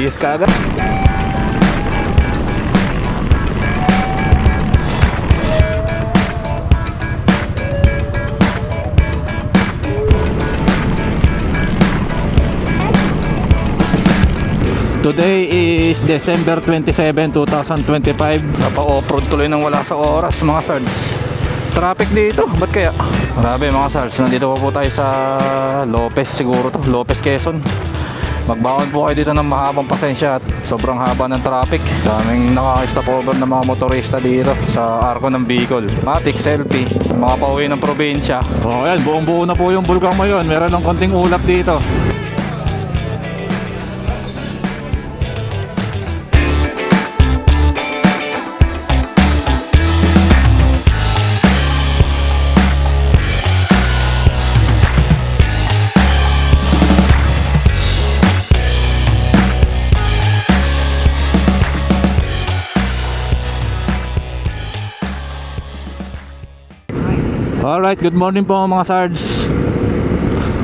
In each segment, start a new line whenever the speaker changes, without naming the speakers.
Bihis ka agad. Today is December 27, 2025. Napa-off-road tuloy nang wala sa oras mga sards. Traffic dito, ba't kaya? Grabe mga sards, nandito po tayo sa Lopez siguro to, Lopez Quezon. Magbaon po kayo dito ng mahabang pasensya at sobrang haba ng traffic. Daming naka-stop over ng mga motorista dito sa arko ng Bicol. Matic, selfie, mga pauwi ng probinsya. Oh yan, buong buo na po yung bulkang ngayon. Meron ng konting ulap dito. Alright, good morning po mga sards.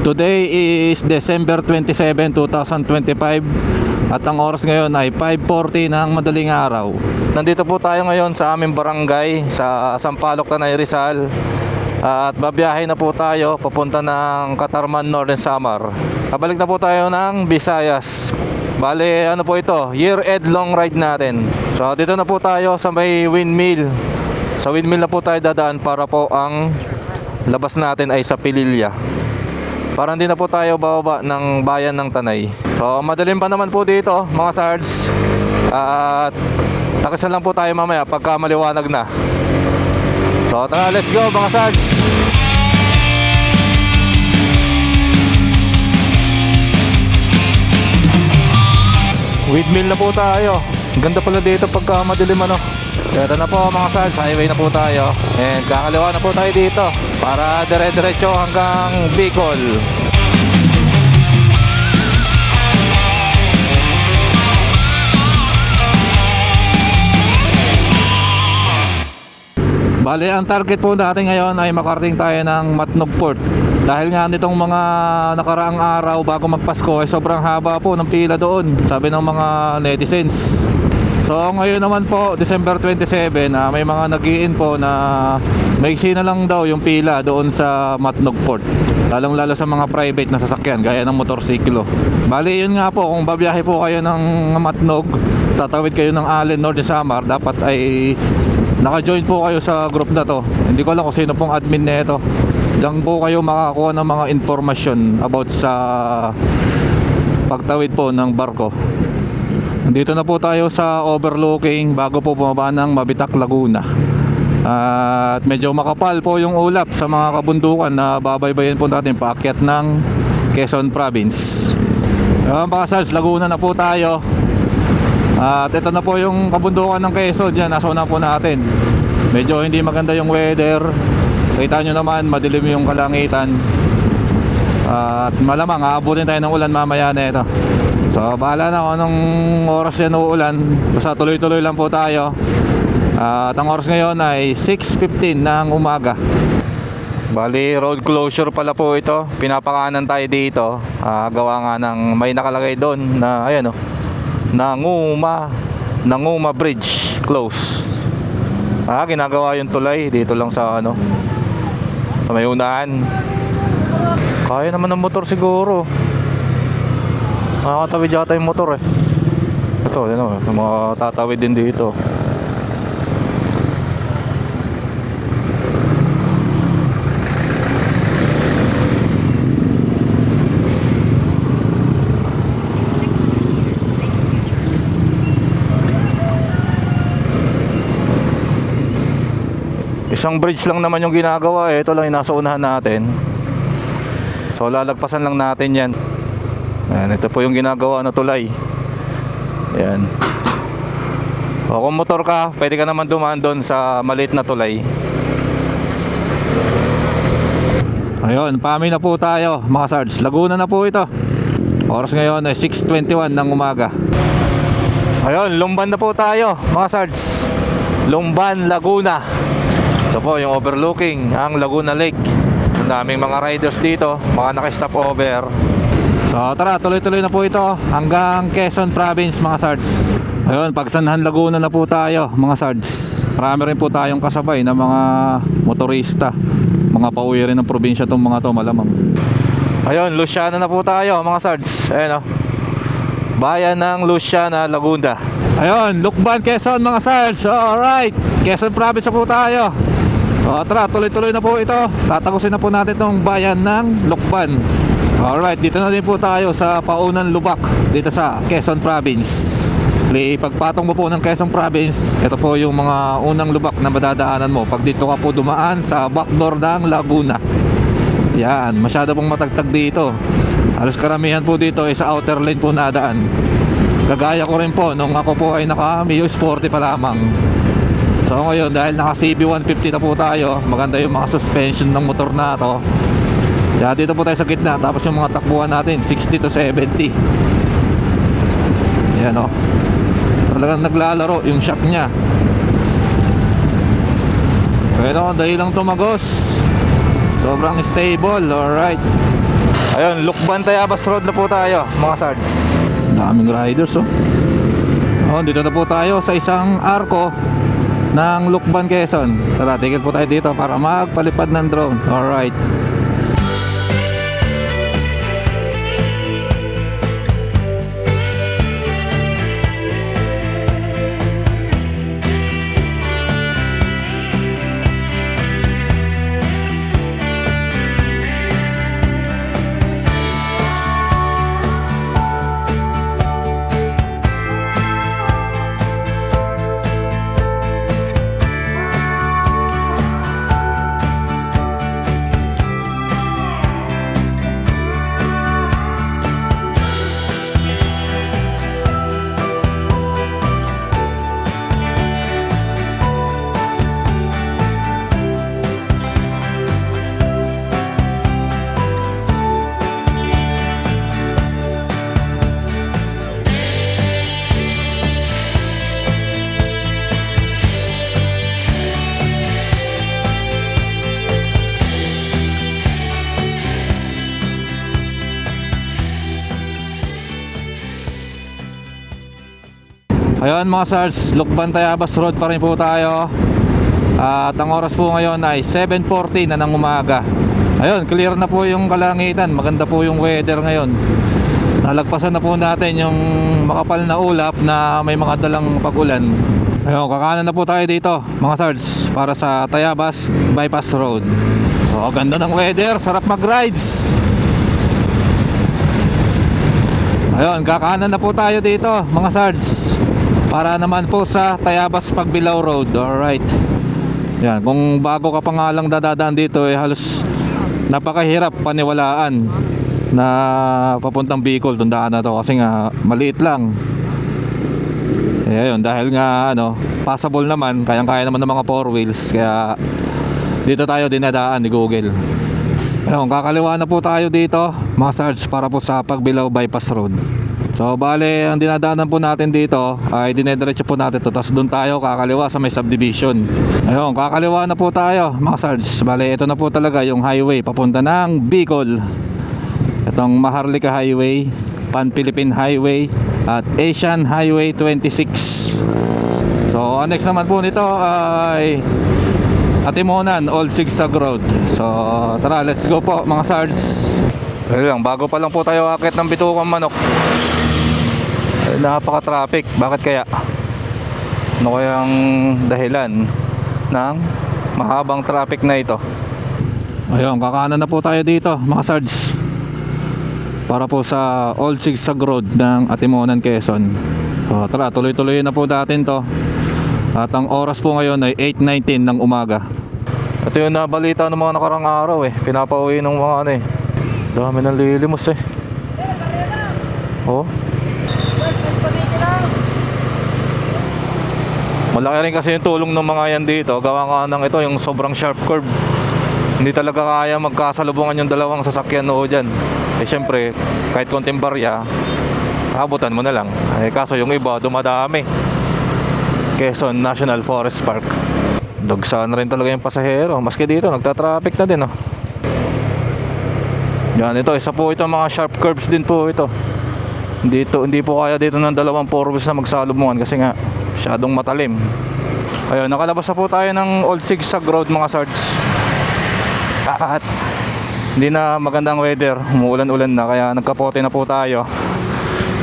Today is December 27, 2025. At ang oras ngayon ay 5:40 ng madaling araw. Nandito po tayo ngayon sa aming barangay sa Sampaloc, Tanay, Rizal. At babiyahe na po tayo papunta ng Catarman, Northern Samar. Kabalik na po tayo ng Visayas. Bale, ano po ito? Year-end long ride natin. So dito na po tayo sa may windmill. Sa windmill na po tayo dadaan para po ang labas natin ay sa Pililya. Para hindi na po tayo bababa ng bayan ng Tanay. So madaling pa naman po dito mga sards. At takisan lang po tayo mamaya pagka maliwanag na. So tara, let's go mga sards. Windmill na po tayo. Ganda pala dito pagka madilim ano. Ito na po mga sards, highway na po tayo. And kakaliwa na po tayo dito para dire-diretso hanggang Bicol. Bale, ang target po natin ngayon ay makarating tayo ng Matnog Port. Dahil nga nitong mga nakaraang araw bago magpasko ay sobrang haba po ng pila doon, sabi ng mga netizens. So ngayon naman po, December 27, may mga nag-i-info na maiksi na lang daw yung pila doon sa Matnog Port. Lalong lalo sa mga private na sasakyan, gaya ng motorsiklo. Bali yun nga po, kung babiyahe po kayo ng Matnog, tatawid kayo ng Allen, Northern Samar, dapat ay naka-join po kayo sa group na to. Hindi ko alam kung sino pong admin na ito. Diyan po kayo makakuha ng mga informasyon about sa pagtawid po ng barko. Dito na po tayo sa overlooking bago po bumaba ng Mabitac, Laguna. At medyo makapal po yung ulap sa mga kabundukan na babaybayin po natin paakyat ng Quezon Province. Mga sards, Laguna na po tayo. At ito na po yung kabundukan ng Quezon. Yan, nasa una po natin. Medyo hindi maganda yung weather. Kita nyo naman, madilim yung kalangitan. At malamang aabutin tayo ng ulan mamaya na ito. So bahala na kung anong oras yan uulan. Basta tuloy-tuloy lang po tayo. At ang oras ngayon ay 6:15 ng umaga. Bali, road closure pala po ito. Pinapakanan tayo dito. Gawa nga ng may nakalagay doon na ayan o, Nanguma Bridge close. Ginagawa yung tulay dito lang sa ano, sa may unahan. Kaya naman ng motor siguro. Nakakatawid yata yung motor eh. Ito, yun o, mga tatawid din dito. Isang bridge lang naman yung ginagawa eh. Ito lang yung nasa unahan natin. So lalagpasan lang natin yan. Ayan, ito po yung ginagawa na tulay. Ayan. O kung motor ka, pwede ka naman dumaan doon sa maliit na tulay. Ayun, pami na po tayo mga sards. Laguna na po ito. Oras ngayon ay 6:21 ng umaga. Ayun, Lumban na po tayo mga sards. Lumban, Laguna. Ito po yung overlooking ang Laguna Lake. Ang daming mga riders dito, mga naka-stop over. So tara, tuloy-tuloy na po ito hanggang Quezon Province mga sards. Ayun, Pagsanhan Laguna na po tayo mga sards. Marami rin po tayong kasabay na mga motorista, mga pauwi rin ng probinsya tong mga to malamang. Ayun, Luciana na po tayo mga sards. Ayun, bayan ng Luciana, Laguna. Ayun, Lukban, Quezon mga sards. Alright, Quezon Province na po tayo. So tara, tuloy-tuloy na po ito. Tatapusin na po natin itong bayan ng Lukban. Alright, dito na din po tayo sa Paunan Lubak, dito sa Quezon Province. Pagpatong mo po ng Quezon Province, ito po yung mga unang lubak na madadaanan mo pag dito ka po dumaan sa backdoor ng Laguna. Yan, masyado pong matagtag dito. Halos karamihan po dito ay sa outer lane po nadaan. Kagaya ko rin po nung ako po ay naka Mio Sporty pa lamang. So ngayon, dahil naka CB150 na po tayo, maganda yung mga suspension ng motor na to. Kaya dito po tayo sa gitna. Tapos yung mga takbuhan natin 60 to 70. Yan o. Talagang naglalaro yung shock nya. Pero dahil lang tumagos, sobrang stable. Alright. Ayun, Lukban Tayabas Road na po tayo mga sards. Daming riders dito na po tayo sa isang arko ng Lukban, Quezon. Tara, tigil po tayo dito para magpalipad ng drone. Alright. Ayun mga sards, Lukban Tayabas Road pa rin po tayo. At ang oras po ngayon ay 7:40 na ng umaga. Ayun, clear na po yung kalangitan. Maganda po yung weather ngayon. Nalagpasan na po natin yung makapal na ulap na may mga dalang pag-ulan. Ayun, kakanan na po tayo dito mga sards para sa Tayabas Bypass Road. So, ganda ng weather, sarap mag-rides. Ayun, kakanan na po tayo dito mga sards para naman po sa Tayabas Pagbilao Road. Alright. Yan, kung bago ka pa nga lang dadadaan dito halos napakahirap paniwalaan na papuntang Bicol itong daan na to kasi nga maliit lang. Ayun, dahil nga passable naman, kayang-kaya naman ng mga 4 wheels, kaya dito tayo dinadaan ni Google. Ayun, kakaliwa na po tayo dito mga sards para po sa Pagbilao Bypass Road. So bale, ang dinadaanan po natin dito ay dinediretso po natin to. Tapos doon tayo kakaliwa sa may subdivision. Ayun, kakaliwa na po tayo mga sards. Bale, ito na po talaga yung highway papunta ng Bicol. Itong Maharlika Highway, Pan-Philippine Highway at Asian Highway 26. So next naman po nito ay Atimonan, Old Sigsag Road. So tara, let's go po mga sards. Ayun lang, bago pa lang po tayo akit ng Bitucang Manok, napaka-traffic. Bakit kaya? Ano kayang dahilan ng mahabang traffic na ito? Ayun, kakanan na po tayo dito mga sards para po sa Old Sigsag Road ng Atimonan, Quezon. So, tara, tuloy-tuloy na po natin to. At ang oras po ngayon ay 8:19 ng umaga. Ito yung nabalita ng mga nakarang araw pinapauwi ng mga dami ng lilimos malaki rin kasi yung tulong ng mga yan dito. Gawa nga ng ito yung sobrang sharp curve. Hindi talaga kaya magkasalubungan yung dalawang sasakyan dyan. Syempre kahit konting barya abutan mo na lang. Kaso yung iba dumadami. Quezon National Forest Park, dagsa na rin talaga yung pasahero. Maski dito nagta-traffic na din Yan, ito, isa po ito mga sharp curves din po ito. Hindi po kaya dito ng dalawang 4 wheels na magsalubungan kasi nga masyadong matalim. Ayun, nakalabas na po tayo ng old zigzag road mga sards. At hindi na magandang weather, umuulan-ulan na kaya nagkapote na po tayo.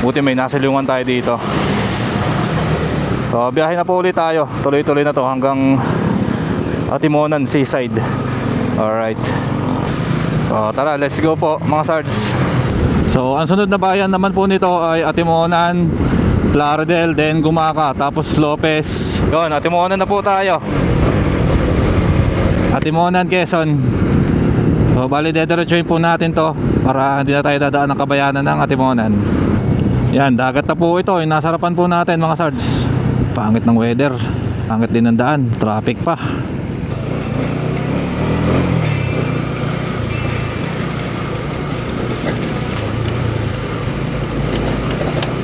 Buti may nasilungan tayo dito. So biyahe na po ulit tayo, tuloy-tuloy na to hanggang Atimonan Seaside. Alright, so tara, let's go po mga sards. So ang sunod na bayan naman po nito ay Atimonan, Plaridel, then Gumaca, tapos Lopez. Yun, Atimonan na po tayo. Atimonan, Quezon. So bali dediretsuhin po natin to para hindi na tayo dadaan ng kabayanan ng Atimonan. Yan, dagat na po ito, yung nasarapan po natin mga sards. Pangit ng weather, pangit din ng daan, traffic pa.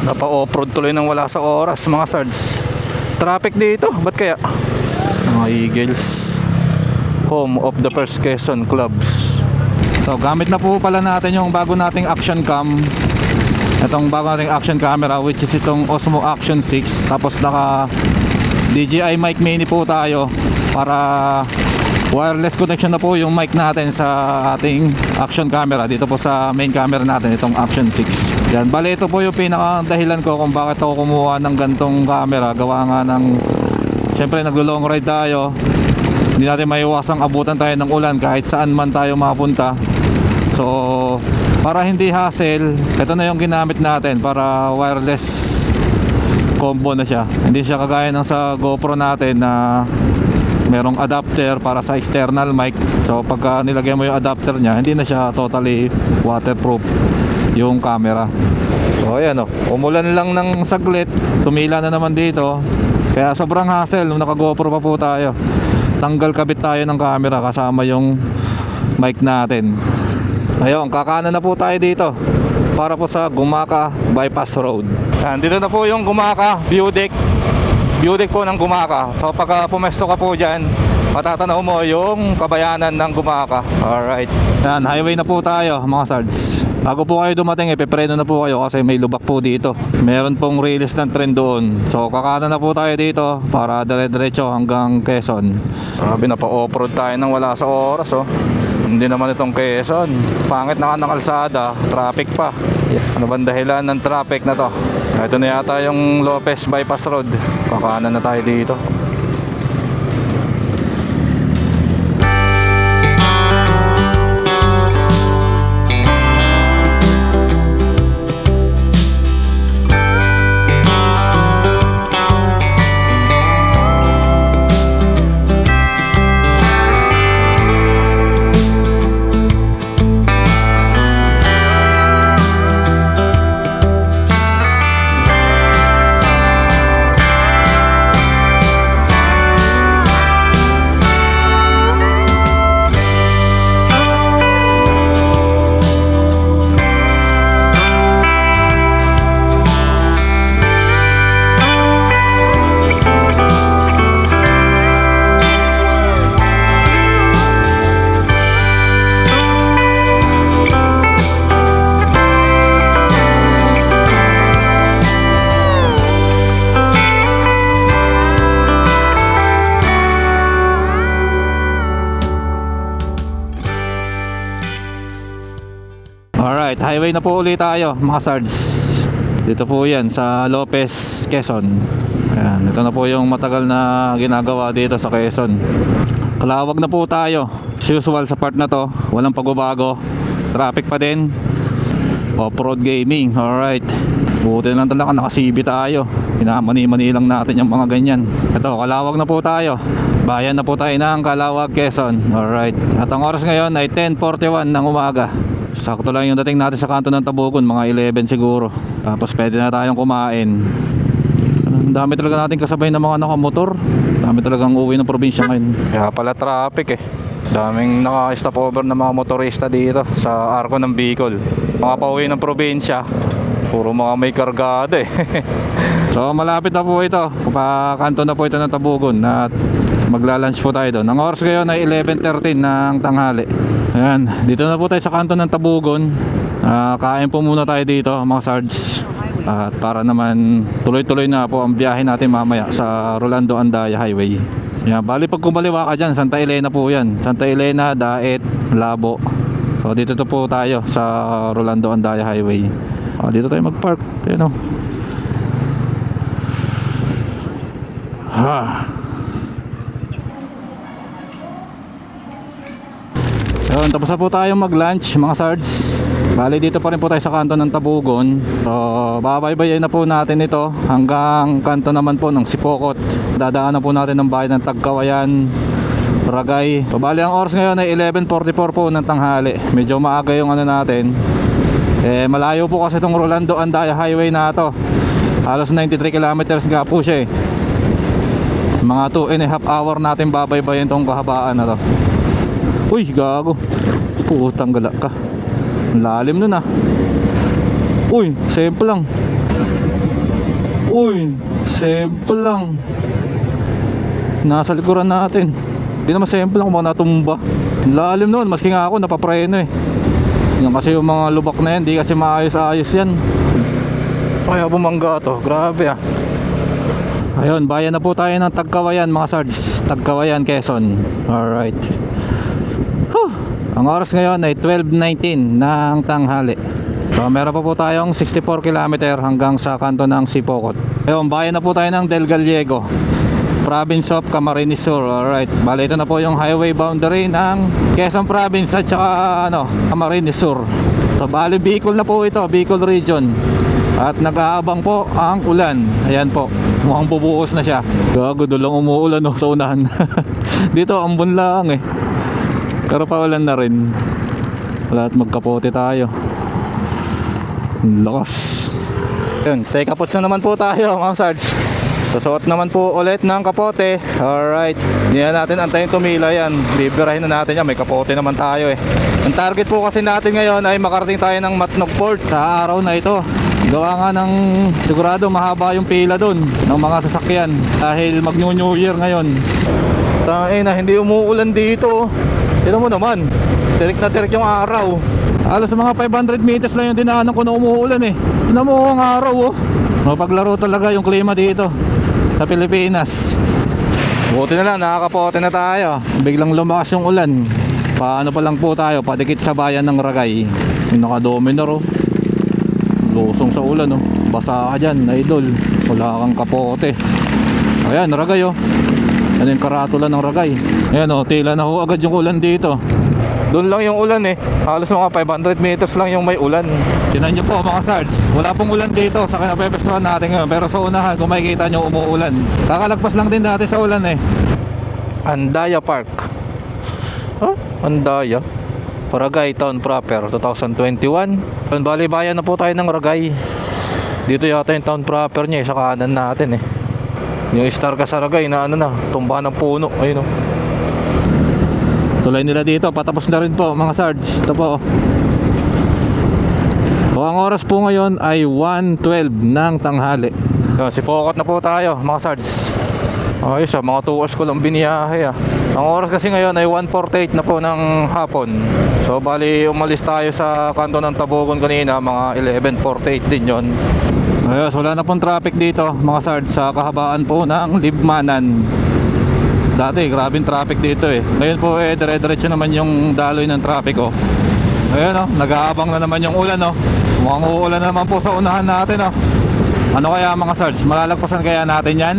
Napa-off-road tuloy nang wala sa oras mga sards. Traffic dito, ba't kaya? Mga Eagles, home of the first Quezon clubs. So gamit na po pala natin yung bago nating action cam. Itong bago nating action camera, which is itong Osmo Action 6. Tapos naka DJI mic mini po tayo para wireless connection na po yung mic natin sa ating action camera dito po sa main camera natin, itong Action 6. Yan, bali ito po yung pinaka dahilan ko kung bakit ako kumuha ng gantong camera. Gawa nga ng syempre naglo-long ride tayo, hindi natin maiwasang abutan tayo ng ulan kahit saan man tayo mapunta. So para hindi hassle, ito na yung ginamit natin para wireless combo na siya. Hindi siya kagaya ng sa GoPro natin na merong adapter para sa external mic. So pagka nilagay mo yung adapter niya, hindi na siya totally waterproof yung camera. So ayan o, umulan lang ng saglit, tumila na naman dito. Kaya sobrang hassle nung naka GoPro pa po tayo. Tanggal kabit tayo ng camera kasama yung mic natin. Ayun, kakanan na po tayo dito para po sa Gumaca Bypass Road. Yan, dito na po yung Gumaca view deck. View deck po ng Gumaca. So pagka pumesto ka po dyan, matatanaw mo yung kabayanan ng Gumaca. Alright. Yan, highway na po tayo mga sards. Bago po kayo dumating, ipepreno na po kayo kasi may lubak po dito. Meron pong release ng tren doon. So kakanan na po tayo dito para dire-diretso hanggang Quezon. Grabe na pa off-road tayo nang wala sa oras oh. Hindi naman itong Quezon. Pangit na kalsada, traffic pa. Ano bang dahilan ng traffic na to? Ito na yata yung Lopez Bypass Road. Kakanan na tayo dito. Alright, highway na po ulit tayo mga sards. Dito po yan sa Lopez, Quezon. Ayan, ito na po yung matagal na ginagawa dito sa Quezon. Kalawag na po tayo. As usual sa part na to, walang pagbabago. Traffic pa din. Off-road gaming, alright. Buti lang talaga naka-CB tayo. Pinamani-mani lang natin yung mga ganyan. Ito, Kalawag na po tayo. Bayan na po tayo ng Kalawag, Quezon. Alright. At ang oras ngayon ay 10:41 ng umaga. Sakto lang yung dating natin sa kanto ng Tabugon, mga 11 siguro. Tapos pwede na tayong kumain. Ang dami talaga natin kasabay ng mga nakamotor. Dami talagang uwi ng probinsya ngayon. Kaya pala traffic eh. Daming naka-stop over ng mga motorista dito sa arko ng Bicol. Mga pauwi ng probinsya, puro mga may kargada eh. So malapit na po ito. Pakanto na po ito ng Tabugon at magla-lunch po tayo doon. Ang oras ngayon ay 11:13 ng tanghali. Ayan, dito na po tayo sa kanto ng Tabugon. Kain po muna tayo dito mga sards. At para naman tuloy-tuloy na po ang biyahe natin mamaya sa Rolando Andaya Highway. Yan, bali pag kumaliwa ka dyan, Santa Elena po yan. Santa Elena, Daet, Labo. So dito to po tayo sa Rolando Andaya Highway. Dito tayo mag-park. Ayan o. Ayun, tapos na po tayong mag-lunch mga sards. Bali dito pa rin po tayo sa kanto ng Tabugon. So babaybayin na po natin ito hanggang kanto naman po ng Sipokot. Dadaanan po natin ng bayan ng Tagkawayan, Ragay. So bali ang oras ngayon ay 11:44 po ng tanghali. Medyo maaga yung ano natin. Malayo po kasi itong Rolando Andaya Highway na ito. Halos 93 kilometers nga po siya eh. Mga 2.5 hour natin babaybayin itong kahabaan na to. Uy, gago. Putang gala ka. Lalim nun ah. Uy, simple lang. Uy, simple lang. Nasa likuran natin. Hindi naman simple lang kung baka natumba. Lalim nun, maski nga ako napapreno eh. Yan kasi yung mga lubak na yan, di kasi maayos-ayos yan. Kaya bumangga to, grabe ah. Ayun, bayan na po tayo ng Tagkawayan mga sards. Tagkawayan, Quezon. Alright. Ang oras ngayon ay 12:19 ng tanghali. So meron pa po tayong 64 km hanggang sa kanto ng Sipokot. Ayun, bayan na po tayo ng Del Gallego, Province of Camarines Sur. Alright, bali ito na po yung highway boundary ng Quezon Province at saka Camarines Sur. So bali Bicol na po ito, Bicol Region. At nag-aabang po ang ulan. Ayan po, mukhang bubuhos na siya. Gago, doon umuulan sa unahan. Dito ambon lang eh. Pero paulan na rin. Lahat magkapote tayo. Lakas. Yun, take kapots na naman po tayo mga sards. Susuot naman po ulit ng kapote. Alright, hindi na natin antayin tumila yan. Bibirahin na natin yan, may kapote naman tayo eh. Ang target po kasi natin ngayon ay makarating tayo ng Matnog Port sa araw na ito. Gawa nga ng sigurado mahaba yung pila dun ng mga sasakyan dahil mag New Year ngayon. Tangina, hindi umuulan dito. Tignan mo naman, tirik na tirik yung araw. Alas mga 500 meters lang yung dinaanan ko na umuulan eh. Tignan mo ang araw oh. Mapaglaro talaga yung klima dito sa Pilipinas. Buti na lang, nakakapote na tayo. Biglang lumakas yung ulan. Paano pa lang po tayo, padikit sa bayan ng Ragay. Yung naka-dominor oh. Lusong sa ulan oh. Basa ka dyan, idol. Wala kang kapote. Ayan, Ragay oh. Ano yung karatula ng Ragay. Ayan o, tila na ho agad yung ulan dito. Doon lang yung ulan eh. Halos mga 500 meters lang yung may ulan. Tinan nyo po mga sards, wala pong ulan dito sa kinapepestuhan natin ngayon. Pero sa unahan, kung makikita nyo umuulan. Kakalagpas lang din dati sa ulan eh. Andaya Park. Andaya Ragay Town Proper 2021. Bali bayan na po tayo ng Ragay. Dito yata yung town proper niya sa kanan natin eh. Yung star ka sa Ragay na ano na, tumba ng puno. Ayun o. Tulay nila dito, patapos na rin po mga sards. Ito po. Ang oras po ngayon ay 1:12 ng tanghali. Sipokot na po tayo mga sards. Ayos mga 2 hours ko lang biniyahe ah. Ang oras kasi ngayon ay 1:48 na po ng hapon. So bali umalis tayo sa kanto ng Tabugon kanina, mga 11:48 din yon. Ayos, wala na pong traffic dito mga sards sa kahabaan po ng Libmanan. Dati grabing traffic dito eh. Ngayon po dire-diretso naman yung daloy ng traffic oh. Ayun oh, nag-aabang na naman yung ulan oh. Mukhang uulan naman po sa unahan natin oh. Ano kaya mga sards, malalagpasan kaya natin yan?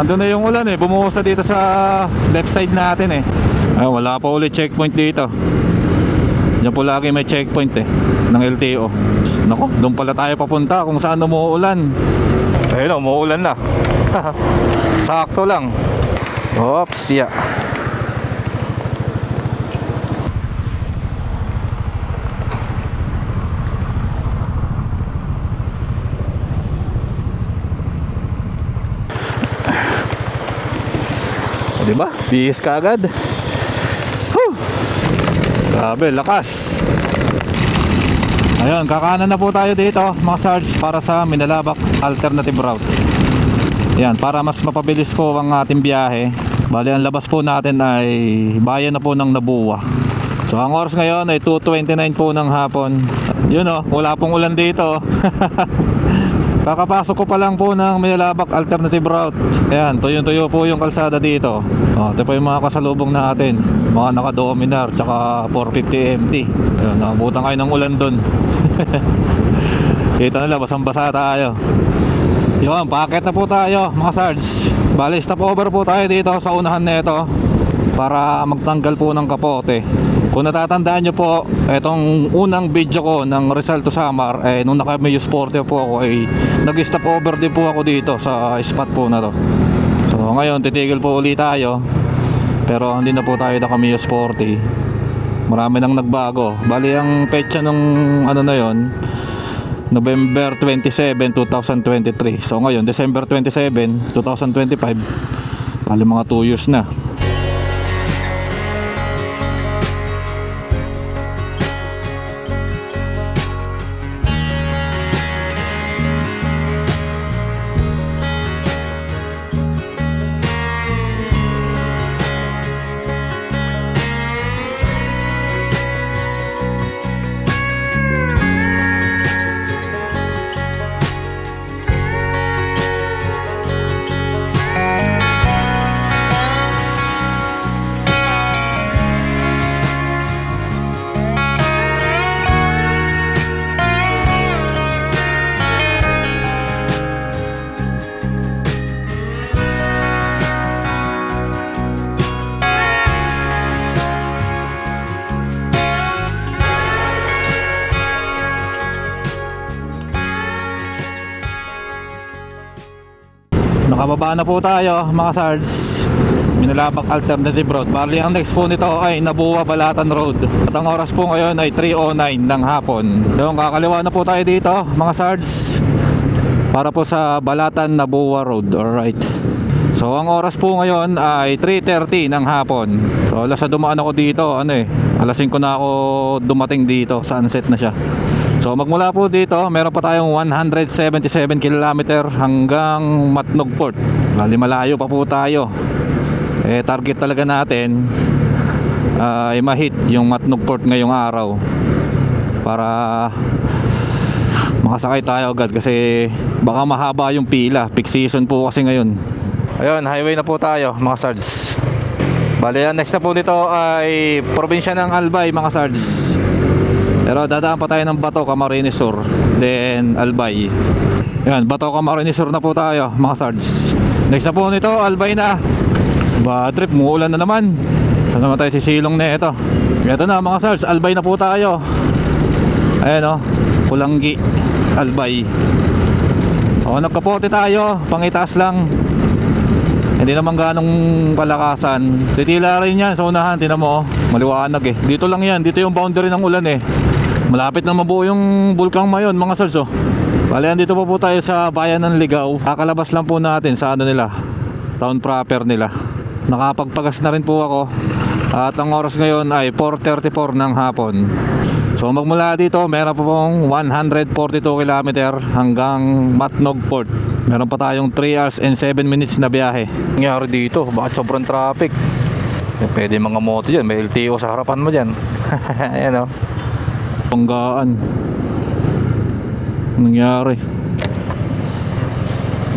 Andun na yung ulan eh, bumuhos na dito sa left side natin eh. Ay, wala pa ulit checkpoint dito. Yan po lagi may checkpoint eh ng LTO. Nako, doon pala tayo papunta kung saan umuulan. Ayun, umuulan na. Sakto lang. Oops, yeah. Diba? Bihis ka agad. Grabe, lakas. Ayun, kakanan na po tayo dito mga sards para sa Minalabak Alternative Route. Yan, para mas mapabilis po ang ating biyahe. Bali, ang labas po natin ay bayan na po ng Nabuwa. So ang oras ngayon ay 2:29 po ng hapon. Yun oh, wala pong ulan dito. Kakapasok ko pa lang po ng Mayalabak Alternative Route. Ayan, tuyo-tuyo po yung kalsada dito. Ito po yung mga kasalubong natin. Mga naka-Dominar, tsaka 450 MT. Ayan, nakabutan kayo ng ulan dun. Kita nila, basang-basa tayo. Yun, packet na po tayo mga sards. Bali, stop over po tayo dito sa unahan nito para magtanggal po ng kapote. Kung natatandaan nyo po, itong unang video ko ng Rizal to Samar, nung naka-Mio Sportive po ako, nag-stop over din po ako dito sa spot po na to. So ngayon, titigil po ulit tayo. Pero hindi na po tayo naka-Mio Sportive. Marami nang nagbago. Bali, ang petsa nung ano na yon, November 27, 2023. So ngayon, December 27, 2025. Bali, mga 2 years na. Nakababa na po tayo mga sards. Mayalabak Alternative Road. Bali, ang next po nito ay Nabuwa Balatan Road. At ang oras po ngayon ay 3:09 ng hapon. Yung kakaliwa na po tayo dito mga sards, para po sa Balatan Nabuwa Road. Alright. So ang oras po ngayon ay 3:30 ng hapon. So alas na dumaan ako dito, alas 5 na ako dumating dito. Sunset na siya. So magmula po dito, meron pa tayong 177 km hanggang Matnog Port. Bali, malayo pa po tayo. Target talaga natin ay ma-hit yung Matnog Port ngayong araw para makasakay tayo agad, kasi baka mahaba yung pila. Peak season po kasi ngayon. Ayun, highway na po tayo mga sards. Bali, next na po dito ay probinsya ng Albay mga sards. Pero dadaan pa tayo ng Bato, Camarines Sur, then Albay. Yan, Bato, Camarines Sur na po tayo mga sards. Next na po nito, Albay na. Bad trip, muulan na naman. Saan naman tayo sisilong na ito. Ito na mga sards, Albay na po tayo. Ayan Pulanggi, Albay. Nagkapote tayo, pangitaas lang. Hindi naman ganong kalakasan. Titila rin yan sa unahan, tinan mo maliwanag Dito lang yan, dito yung boundary ng ulan Malapit na mabuo yung Bulkang Mayon mga sards Bali, andito po tayo sa bayan ng Ligaw. Kakalabas lang po natin sa nila, town proper nila. Nakapagpagas na rin po ako. At ang oras ngayon ay 4:34 ng hapon. So magmula dito, meron po pong 142 km hanggang Matnog Port. Meron pa tayong 3 hours and 7 minutes na biyahe. Nangyari dito, bakit sobrang traffic? Pwede mga moto dyan, may LTO sa harapan mo dyan. Ayan Panggaan. Nangyari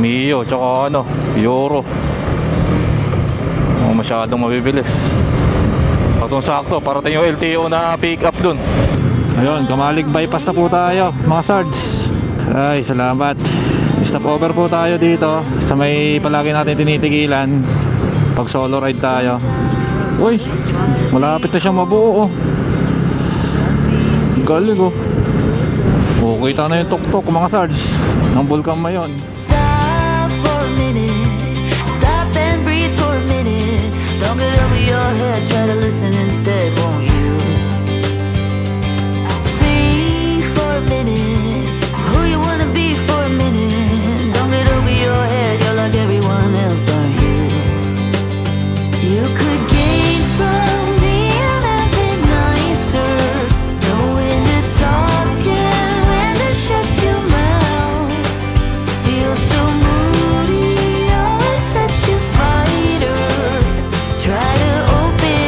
Mio, tsaka Euro. Masyadong mabibilis. Itong sakto, parating yung LTO na pick up dun. Ayun, Kamalig bypass na po tayo mga sards. Ay, salamat. Stop over po tayo dito sa may palagi natin tinitigilan pag solo ride tayo. Uy, malapit na siyang mabuo Galing kita na yung tuktok mga sards ng Bulkang Mayon.
Stop for a minute, stop and breathe for a minute. Don't get over your head, try to listen instead, won't you? Think for a minute, who you wanna be for a minute. Don't get over your head, you're like everyone else, aren't you? You could gain from being a bit nicer, know when to talk and when to shut your mouth. You're so moody, always such a fighter. Try to open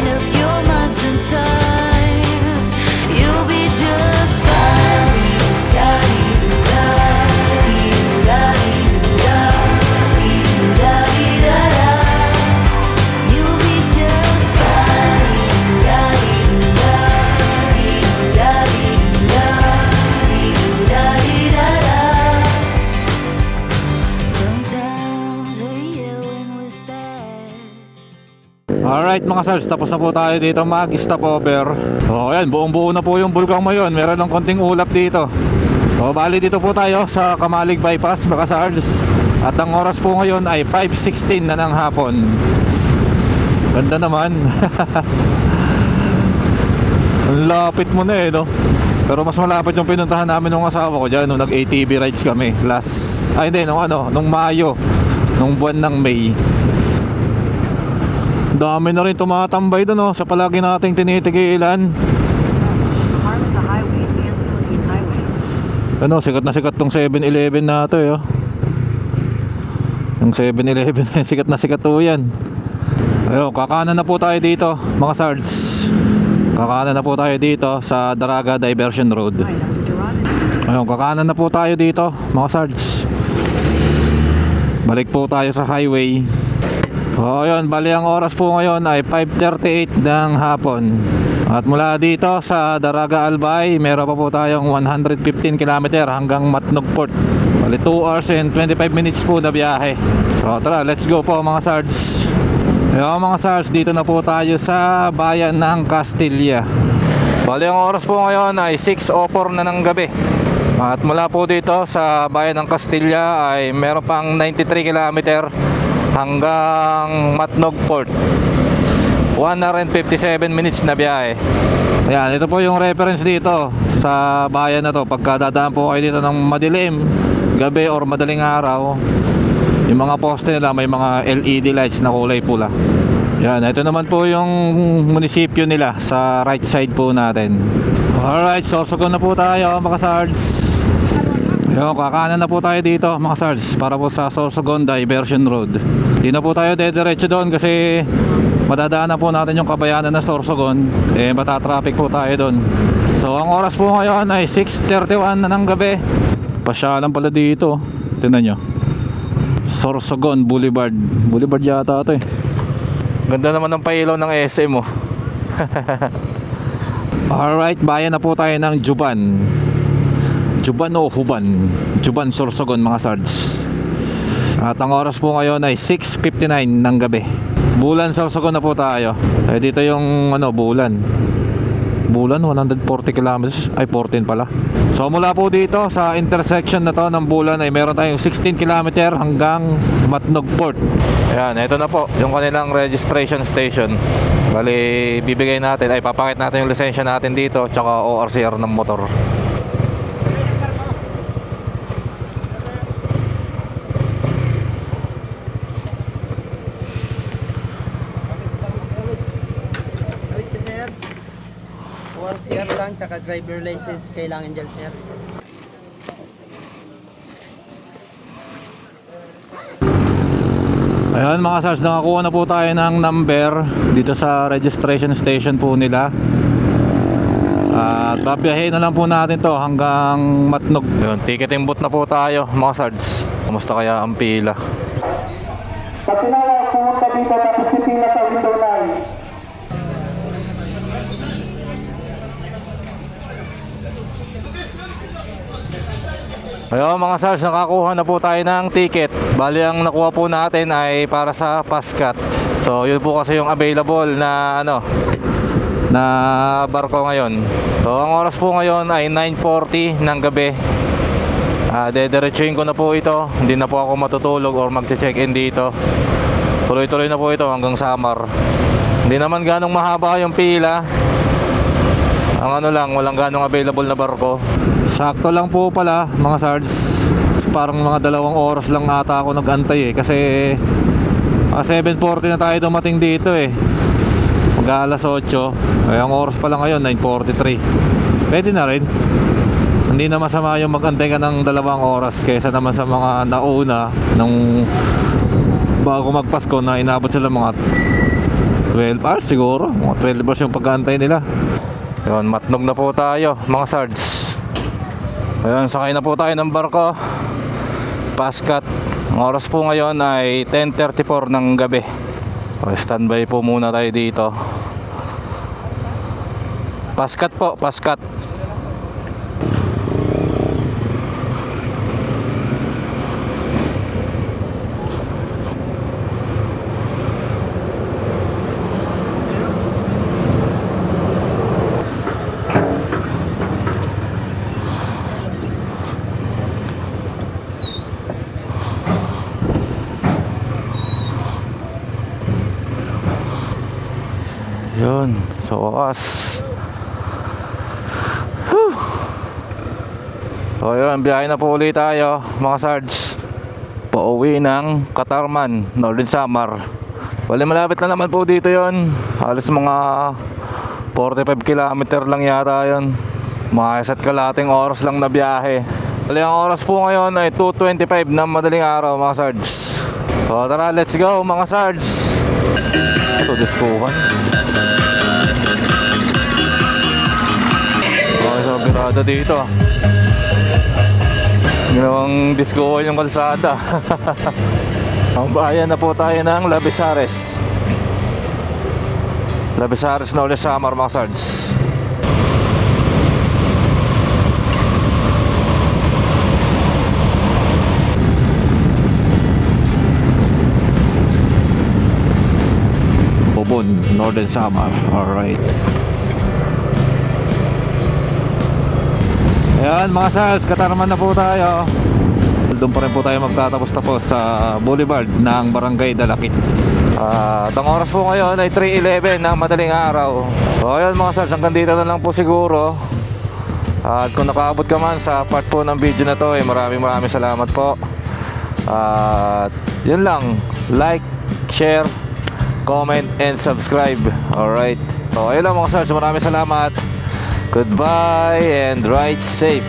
mga Sarge, tapos na po tayo dito mag-stop over. O ayan, buong buo na po yung Bulkang Mayon. Meron ng konting ulap dito. O bali dito po tayo sa Kamalig Bypass mga Sarge. At ang oras po ngayon ay 5:16 na ng hapon. Ganda naman. Ang lapit mo na eh, no? Pero mas malapit yung pinuntahan namin ng asawa ko dyan nung nag-ATV rides kami nung Mayo, nung buwan ng May. Dami na rin tumatambay doon, sa palagi nating tinitigilan. Sikat na sikat tong 7-Eleven na ito eh. Yung 7-Eleven sikat na sikat to yan. Ayun, kakanan na po tayo dito mga Sards. Kakanan na po tayo dito sa Daraga Diversion Road. Ayun, kakanan na po tayo dito mga Sards. Balik po tayo sa highway. Ayun, bali ang oras po ngayon ay 5:38 ng hapon. At mula dito sa Daraga Albay, meron pa po tayong 115 km hanggang Matnog Port. Bali 2 hours and 25 minutes po na biyahe. So tara, let's go po mga Sards. Ayun mga Sards, dito na po tayo sa bayan ng Castilla. Bali ang oras po ngayon ay 6:04 na ng gabi. At mula po dito sa bayan ng Castilla ay meron pang 93 km hanggang Matnog Port. 1 hour and 57 minutes na biyahe. Ayan, ito po yung reference dito sa bayan na to. Pagka dadaan po kayo dito ng madilim, gabi or madaling araw, yung mga poste nila may mga LED lights na kulay pula. Yan, ito naman po yung munisipyo nila sa right side po natin. Alright, Sorsogon na po tayo mga Sards. Ayun, kakanan na po tayo dito mga Sards para po sa Sorsogon Diversion Road. Di na po tayo dediretso doon kasi madadaanan po natin yung kabayanan na Sorsogon. Matatraffic po tayo doon. So ang oras po ngayon ay 6:31 na ng gabi. Pasyalan pala dito. Tingnan nyo, Sorsogon Boulevard. Boulevard yata ito eh. Ganda naman ng pailaw ng SM oh. Alright, bayan na po tayo ng Juban. Juban o Huban? Juban, Sorsogon mga Sards. At ang oras po ngayon ay 6:59 ng gabi. Bulan, Sorsogon na po tayo. Dito yung Bulan. Bulan, 140 kilometers. Ay, 14 pala. So mula po dito sa intersection na to ng Bulan ay meron tayong 16 kilometer hanggang Matnog Port. Ayan, ito na po yung kanilang registration station. Bali, bibigay natin, papakit natin yung lisensya natin dito tsaka ORCR ng motor.
ORCR lang, tsaka driver license kailangan dyan, sir.
Ayan mga Sards, nakakuha na po tayo ng number dito sa registration station po nila. At babiyahin na lang po natin to hanggang Matnog. Yun, ticket input na po tayo mga Sards. Kumusta kaya ang pila?
Pag tinawag, pumunta dito tapos pipila sa window 9.
Ayun mga Sards, nakakuha na po tayo ng ticket. Bali ang nakuha po natin ay para sa Pascat. So yun po kasi yung available na na barko ngayon. So ang oras po ngayon ay 9:40 ng gabi. Dediretsuhin ko na po ito. Hindi na po ako matutulog or magche-check-in dito. Tuloy-tuloy na po ito hanggang Samar. Hindi naman ganong mahaba yung pila. Ang walang ganong available na barko. Sakto lang po pala mga Sards. Parang mga 2 oras lang ata ako nag-antay kasi 7:40 na tayo dumating dito mag-alas 8. Ang oras pala ngayon 9:43. Pwede na rin. Hindi na masama yung mag-antay ka ng 2 oras kaysa naman sa mga nauna nung bago magpasko na inabot sila mga 12 hours siguro. Mga 12 hours yung pag-antay nila. Yun, Matnog na po tayo mga Sards. Ayun, sakay na po tayo ng barko Pascat. Ang oras po ngayon ay 10:34 ng gabi. Standby po muna tayo dito. Pascat po, Pascat. Sa wakas. So yun, biyahe na po ulit tayo mga sards. Pauwi ng Katarman, Northern Samar. Bali malapit na naman po dito yon. Halos mga 45 kilometer lang yata yon. Mga isa't kalating oras lang na biyahe. Bali ang oras po ngayon ay 2:25 ng madaling araw mga sards. So tara, let's go mga sards. Ito, diskuhan. Okay, so birada dito. Ginawang disco yung kalsada. Ang bayan na po tayo ng Labesares. Labesares na ulit Samar mga sards. Bobon, Northern Samar. Alright. Ayan mga sards, Katarman na po tayo. Doon pa rin po tayo magtatapos-tapos sa Boulevard ng Barangay Dalakit. At ang oras po ngayon ay 3:11 ng madaling araw. So ayan mga sards, hanggang dito na lang po siguro. At kung nakaabot ka man sa part po ng video na to, maraming salamat po. At yun lang, like, share, comment, and subscribe. Alright. So ayun lang mga sards, maraming salamat. Goodbye and ride safe.